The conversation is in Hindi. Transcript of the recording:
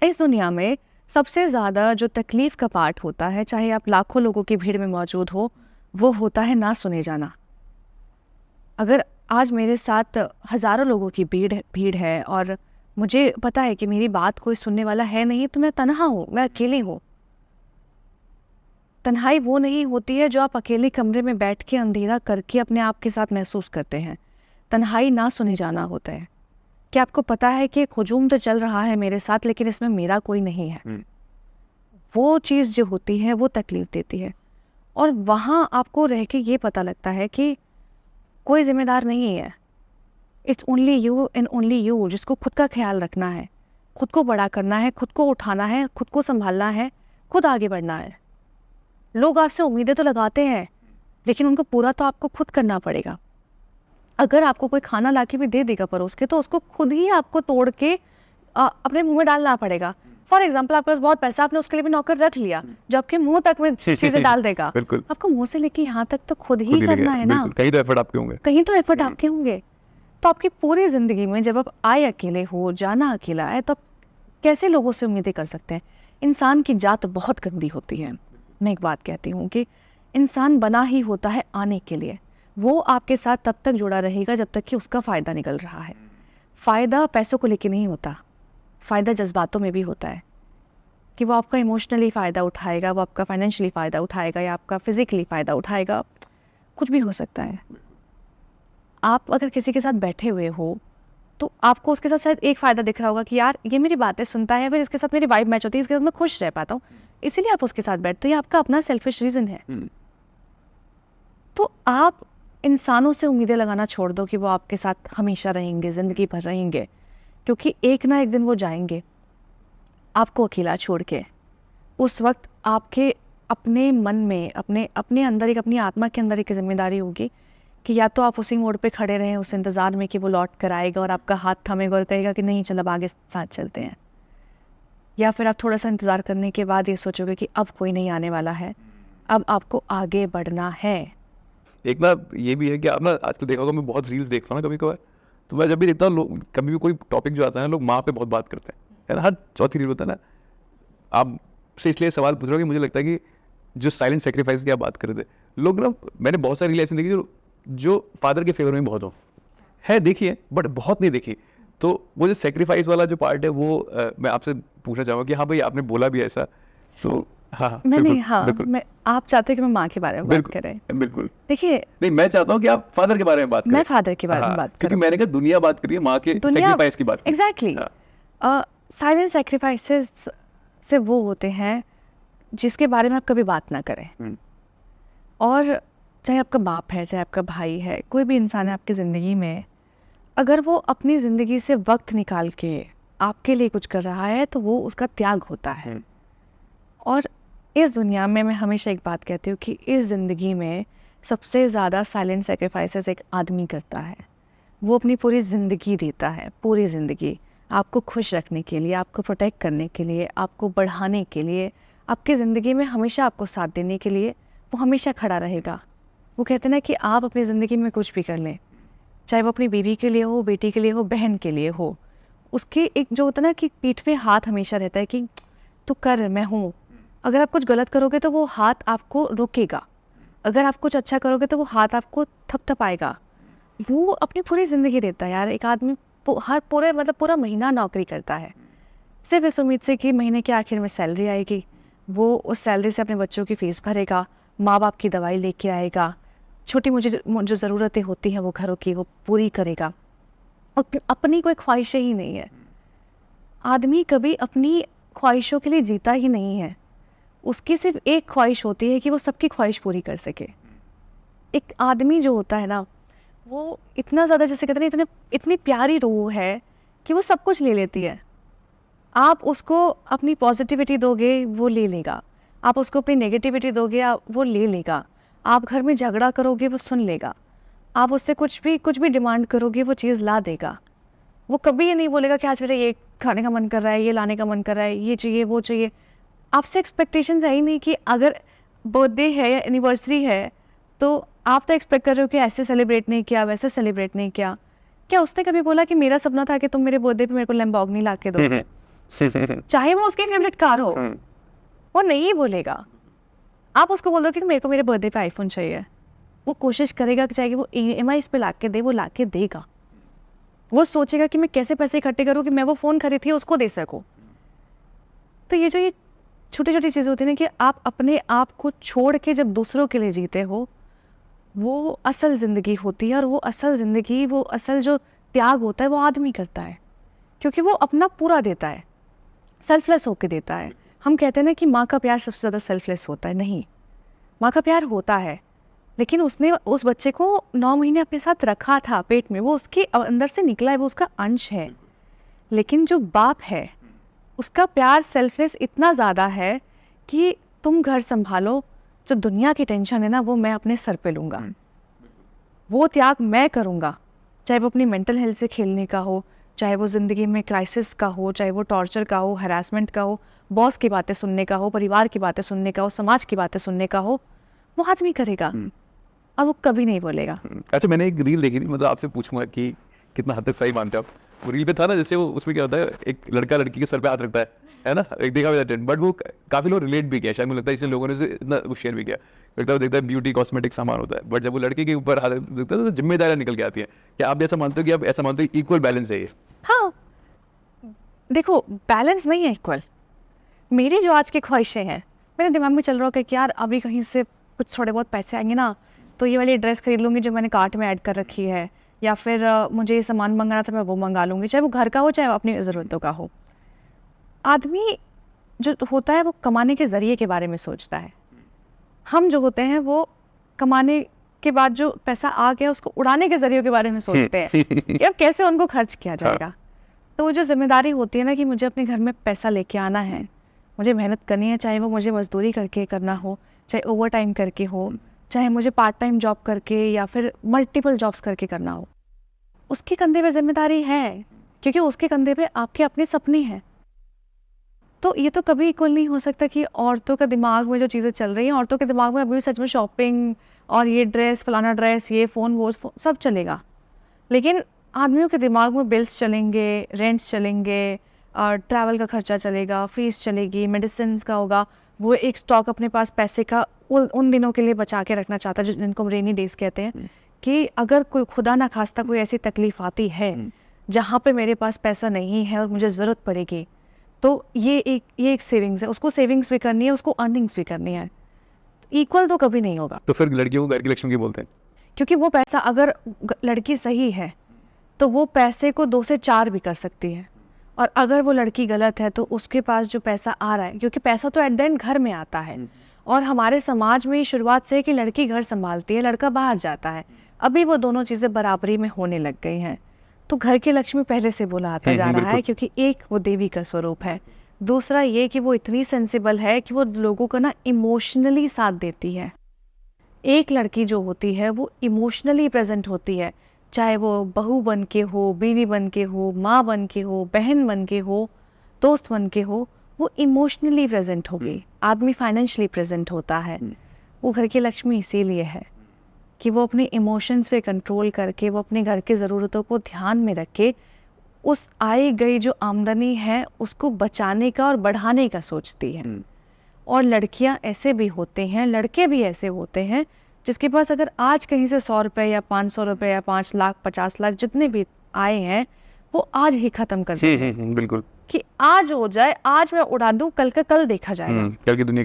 इस दुनिया में सबसे ज़्यादा जो तकलीफ़ का पार्ट होता है, चाहे आप लाखों लोगों की भीड़ में मौजूद हो, वो होता है ना सुने जाना। अगर आज मेरे साथ हज़ारों लोगों की भीड़ है और मुझे पता है कि मेरी बात कोई सुनने वाला है नहीं, तो मैं तन्हा हूँ, मैं अकेली हूँ। तन्हाई वो नहीं होती है जो आप अकेले कमरे में बैठ के अंधेरा करके अपने आप के साथ महसूस करते हैं। तन्हाई ना सुने जाना होता है कि आपको पता है कि एक हुजूम तो चल रहा है मेरे साथ, लेकिन इसमें मेरा कोई नहीं है। वो चीज़ जो होती है वो तकलीफ़ देती है, और वहाँ आपको रह के ये पता लगता है कि कोई ज़िम्मेदार नहीं है। It's only you and only you, जिसको खुद का ख्याल रखना है, खुद को बड़ा करना है, खुद को उठाना है, खुद को संभालना है, खुद आगे बढ़ना है। लोग आपसे उम्मीदें तो लगाते हैं, लेकिन उनको पूरा तो आपको खुद करना पड़ेगा। अगर आपको कोई खाना लाके भी दे देगा परोस के, तो उसको खुद ही आपको तोड़ के अपने मुंह में डालना पड़ेगा। फॉर एग्जाम्पल, आपके पास बहुत पैसा, आपने उसके लिए भी नौकर रख लिया जो आपके मुंह तक में चीजें डाल देगा। आपको मुंह से लेके यहाँ तक तो खुद ही करना है ना। कहीं तो एफर्ट आपके होंगे, कहीं तो एफर्ट आपके होंगे। तो आपकी पूरी जिंदगी में जब आप आए अकेले हो, जाना अकेला है, तो आप कैसे लोगों से उम्मीदें कर सकते हैं? इंसान की जात बहुत गंदी होती है। मैं एक बात कहती हूँ कि इंसान बना ही होता है आने के लिए। वो आपके साथ तब तक जुड़ा रहेगा जब तक कि उसका फ़ायदा निकल रहा है। फ़ायदा पैसों को लेके नहीं होता, फ़ायदा जज्बातों में भी होता है कि वो आपका इमोशनली फ़ायदा उठाएगा, वो आपका फाइनेंशियली फ़ायदा उठाएगा, या आपका फिज़िकली फ़ायदा उठाएगा। कुछ भी हो सकता है। आप अगर किसी के साथ बैठे हुए हो तो आपको उसके साथ शायद एक फ़ायदा दिख रहा होगा कि यार ये मेरी बातें सुनता है, फिर इसके साथ मेरी वाइब मैच होती है, इसके साथ मैं खुश रह पाता हूँ, इसीलिए आप उसके साथ बैठते हो। ये आपका अपना सेल्फिश रीज़न है। तो आप इंसानों से उम्मीदें लगाना छोड़ दो कि वो आपके साथ हमेशा रहेंगे, ज़िंदगी भर रहेंगे, क्योंकि एक ना एक दिन वो जाएंगे आपको अकेला छोड़ के। उस वक्त आपके अपने मन में, अपने अंदर एक, अपनी आत्मा के अंदर एक जिम्मेदारी होगी कि या तो आप उसी मोड़ पे खड़े रहें उस इंतज़ार में कि वो लौट कर आएगा और आपका हाथ थमेगा और कहेगा कि नहीं चल अब आगे साथ चलते हैं, या फिर आप थोड़ा सा इंतज़ार करने के बाद ये सोचोगे कि अब कोई नहीं आने वाला है, अब आपको आगे बढ़ना है। एक ना ये भी है कि आप ना आजकल देखा होगा, मैं बहुत रील्स देखता हूँ ना कभी कभार, तो मैं जब भी देखता हूँ लोग, कभी भी कोई टॉपिक जो आता है ना, लोग माँ पे बहुत बात करते हैं, है ना। हर चौथी रील होता है ना। आपसे इसलिए सवाल पूछ रहा हूँ कि मुझे लगता है कि जो साइलेंट सेक्रीफाइस की आप बात कर रहे थे, लोग ना, मैंने बहुत सारी रील ऐसी देखी जो फादर के फेवर में बहुत हो है, देखिए बट बहुत नहीं देखी। तो वो जो सेक्रीफाइस वाला जो पार्ट है वो मैं आपसे पूछना चाहूँगा कि हाँ भाई आपने बोला भी ऐसा, तो हाँ मैं आप चाहते हो कि मैं माँ के बारे में बात करें? बिल्कुल। देखिए, नहीं, मैं चाहता हूँ कि आप फादर के बारे में बात करें। मैं फादर के बारे में बात करूं, क्योंकि मैंने कहा दुनिया बात करी है, माँ के सेक्रीफाइस की बात। एग्जैक्टली। साइलेंट सेक्रीफाइसेस से वो होते हैं जिसके बारे में आप कभी बात ना करें। और चाहे आपका बाप है, चाहे आपका भाई है, कोई भी इंसान है आपकी ज़िंदगी में, अगर वो अपनी ज़िंदगी से वक्त निकाल के आपके लिए कुछ कर रहा है तो वो उसका त्याग होता है। और इस दुनिया में मैं हमेशा एक बात कहती हूँ कि इस ज़िंदगी में सबसे ज़्यादा साइलेंट सेक्रीफाइसेस एक आदमी करता है। वो अपनी पूरी ज़िंदगी देता है, पूरी ज़िंदगी आपको खुश रखने के लिए, आपको प्रोटेक्ट करने के लिए, आपको बढ़ाने के लिए, आपकी ज़िंदगी में हमेशा आपको साथ देने के लिए वो हमेशा खड़ा रहेगा। वो कहते हैं ना कि आप अपनी ज़िंदगी में कुछ भी कर लें, चाहे वो अपनी बीवी के लिए हो, बेटी के लिए हो, बहन के लिए हो, उसके एक जो होता है ना कि पीठ पे हाथ हमेशा रहता है कि तू कर, मैं हूँ। अगर आप कुछ गलत करोगे तो वो हाथ आपको रोकेगा, अगर आप कुछ अच्छा करोगे तो वो हाथ आपको थपथपाएगा। वो अपनी पूरी ज़िंदगी देता है यार। एक आदमी पूरा महीना नौकरी करता है सिर्फ इस उम्मीद से कि महीने के आखिर में सैलरी आएगी, वो उस सैलरी से अपने बच्चों की फ़ीस भरेगा, माँ बाप की दवाई लेके आएगा, छोटी मुझे जो ज़रूरतें होती हैं वो घरों की वो पूरी करेगा। अपनी कोई ख्वाहिशें ही नहीं है। आदमी कभी अपनी ख्वाहिशों के लिए जीता ही नहीं है। उसकी सिर्फ एक ख्वाहिश होती है कि वो सबकी ख्वाहिश पूरी कर सके। एक आदमी जो होता है ना, वो इतना ज़्यादा, जैसे कहते हैं, इतनी प्यारी रूह है कि वो सब कुछ ले लेती है। आप उसको अपनी पॉजिटिविटी दोगे वो ले लेगा, आप उसको अपनी नेगेटिविटी दोगे वो ले लेगा, आप घर में झगड़ा करोगे वो सुन लेगा, आप उससे कुछ भी डिमांड करोगे वो चीज़ ला देगा। वो कभी ये नहीं बोलेगा कि आज मेरा ये खाने का मन कर रहा है, ये लाने का मन कर रहा है, ये चाहिए वो चाहिए। आपसे एक्सपेक्टेशंस है ही नहीं कि अगर बर्थडे है या एनिवर्सरी है तो आप तो एक्सपेक्ट कर रहे हो कि ऐसे सेलिब्रेट नहीं किया, वैसे सेलिब्रेट नहीं किया। क्या उसने कभी बोला कि मेरा सपना था कि तुम मेरे बर्थडे पे मेरे को लैम्बोर्गिनी ला के दो? चाहे वो उसकी फेवरेट कार हो, वो नहीं बोलेगा। आप उसको बोल दो कि मेरे को मेरे बर्थडे पे आईफोन चाहिए, वो कोशिश करेगा कि चाहे वो EMI पे ला के दे, वो ला के देगा। वो सोचेगा कि मैं कैसे पैसे इकट्ठे करूँ कि मैं वो फ़ोन खरीदी उसको दे सकूँ। तो ये जो ये छोटी छोटी चीज़ें होती हैं ना कि आप अपने आप को छोड़ के जब दूसरों के लिए जीते हो, वो असल ज़िंदगी होती है। और वो असल ज़िंदगी, वो असल जो त्याग होता है वो आदमी करता है, क्योंकि वो अपना पूरा देता है, सेल्फलेस होके देता है। हम कहते हैं ना कि माँ का प्यार सबसे ज़्यादा सेल्फलेस होता है। नहीं, माँ का प्यार होता है, लेकिन उसने उस बच्चे को 9 महीने अपने साथ रखा था पेट में, वो उसके अंदर से निकला है, वो उसका अंश है। लेकिन जो बाप है उसका प्यार सेल्फलेस इतना ज़्यादा है कि तुम घर संभालो, जो दुनिया की टेंशन है ना वो मैं अपने सर पे लूँगा, वो त्याग मैं करूँगा। चाहे वो अपनी मेंटल हेल्थ से खेलने का हो, चाहे वो ज़िंदगी में क्राइसिस का हो, चाहे वो टॉर्चर का हो, हैरासमेंट का हो, बॉस की बातें सुनने का हो, परिवार की बातें सुनने का हो, समाज की बातें सुनने का हो, वो आदमी करेगा और वो कभी नहीं बोलेगा। अच्छा, मैंने एक रील देखी थी, मतलब आपसे पूछूंगा कि कितना हद तक सही मानते हो आप। वो रील पे था ना, जैसे वो उसमें क्या होता है, एक लड़का लड़की के सर पे हाथ रखता है ना, एक देखा हुआ ट्रेंड, बट वो काफी लोग रिलेट भी किया, शायद मुझे लगता है इसलिए लोगों ने उसे इतना वो शेयर भी किया। लगता है देखता है ब्यूटी कॉस्मेटिक सामान होता है, बट जब वो लड़के के ऊपर हाथ देखता है तो जिम्मेदारियां निकल के आती है। क्या आप ऐसा मानते हो कि आप ऐसा मानते हो इक्वल बैलेंस है ये? हाँ, देखो बैलेंस नहीं है इक्वल। मेरी जो आज की ख्वाहिशें हैं, मेरे दिमाग में चल रहा है कि यार अभी कहीं से कुछ थोड़े बहुत पैसे आएंगे ना, तो ये वाली ड्रेस खरीद लूँगी जो मैंने कार्ट में ऐड कर रखी है, या फिर मुझे ये सामान मंगाना था मैं वो मंगा लूँगी, चाहे वो घर का हो चाहे अपनी ज़रूरतों का हो। आदमी जो होता है वो कमाने के ज़रिए के बारे में सोचता है। हम जो होते हैं वो कमाने के बाद जो पैसा आ गया उसको उड़ाने के ज़रिए के बारे में सोचते हैं कि अब कैसे उनको खर्च किया जाएगा। तो वो जो जिम्मेदारी होती है ना कि मुझे अपने घर में पैसा लेके आना है, मुझे मेहनत करनी है, चाहे वो मुझे मजदूरी करके करना हो, चाहे ओवर टाइम करके हो, चाहे मुझे पार्ट टाइम जॉब करके या फिर मल्टीपल जॉब्स करके करना हो, उसके कंधे पे जिम्मेदारी है, क्योंकि उसके कंधे पे आपके अपने सपने हैं। तो ये तो कभी इक्वल नहीं हो सकता कि औरतों का दिमाग में जो चीज़ें चल रही हैं, औरतों के दिमाग में अभी भी सच में शॉपिंग और ये ड्रेस, फलाना ड्रेस, ये फ़ोन, वो सब चलेगा, लेकिन आदमियों के दिमाग में बिल्स चलेंगे, रेंट्स चलेंगे, ट्रैवल का खर्चा चलेगा, फीस चलेगी, मेडिसिन का होगा। वो एक स्टॉक अपने पास पैसे का उन दिनों के लिए बचा के रखना चाहता है जिनको हम रेनी डेज कहते हैं, कि अगर कोई खुदा ना खास्ता कोई ऐसी तकलीफ आती है जहाँ पे मेरे पास पैसा नहीं है और मुझे ज़रूरत पड़ेगी, तो ये एक सेविंग्स है, उसको सेविंग्स भी करनी है, उसको अर्निंग्स भी करनी है। इक्वल तो कभी नहीं होगा। तो फिर लड़कियों को घर की लक्ष्मी क्यों बोलते हैं? क्योंकि वो पैसा, अगर लड़की सही है तो वो पैसे को 2 से 4 भी कर सकती है, और अगर वो लड़की गलत है तो उसके पास जो पैसा आ रहा है, क्योंकि पैसा तो एट द एंड घर में आता है, और हमारे समाज में शुरुआत से है कि लड़की घर संभालती है, लड़का बाहर जाता है। अभी वो दोनों चीज़ें बराबरी में होने लग गई हैं, तो घर की लक्ष्मी पहले से बोला आता जा रहा है, क्योंकि एक वो देवी का स्वरूप है, दूसरा ये कि वो इतनी सेंसिबल है कि वो लोगों का ना इमोशनली साथ देती है। एक लड़की जो होती है वो इमोशनली प्रेजेंट होती है, चाहे वो बहू बन के हो, बीवी बन के हो, माँ बन के हो, बहन बन के हो, दोस्त बन के हो, वो इमोशनली प्रेजेंट होगी। आदमी फाइनेंशियली प्रेजेंट होता है। वो घर की लक्ष्मी इसीलिए है कि वो अपने इमोशंस पे कंट्रोल करके, वो अपने घर की ज़रूरतों को ध्यान में रख के, उस आई गई जो आमदनी है उसको बचाने का और बढ़ाने का सोचती है। और लड़कियां ऐसे भी होते हैं, लड़के भी ऐसे होते हैं, जिसके पास अगर आज कहीं से 100 रुपये या 500 रुपये या 5 लाख 50 लाख जितने भी आए हैं, वो आज ही ख़त्म कर देते हैं। बिल्कुल, कि आज हो जाए, आज मैं उड़ा दूँ, कल का कल देखा जाएगा। कल की दुनिया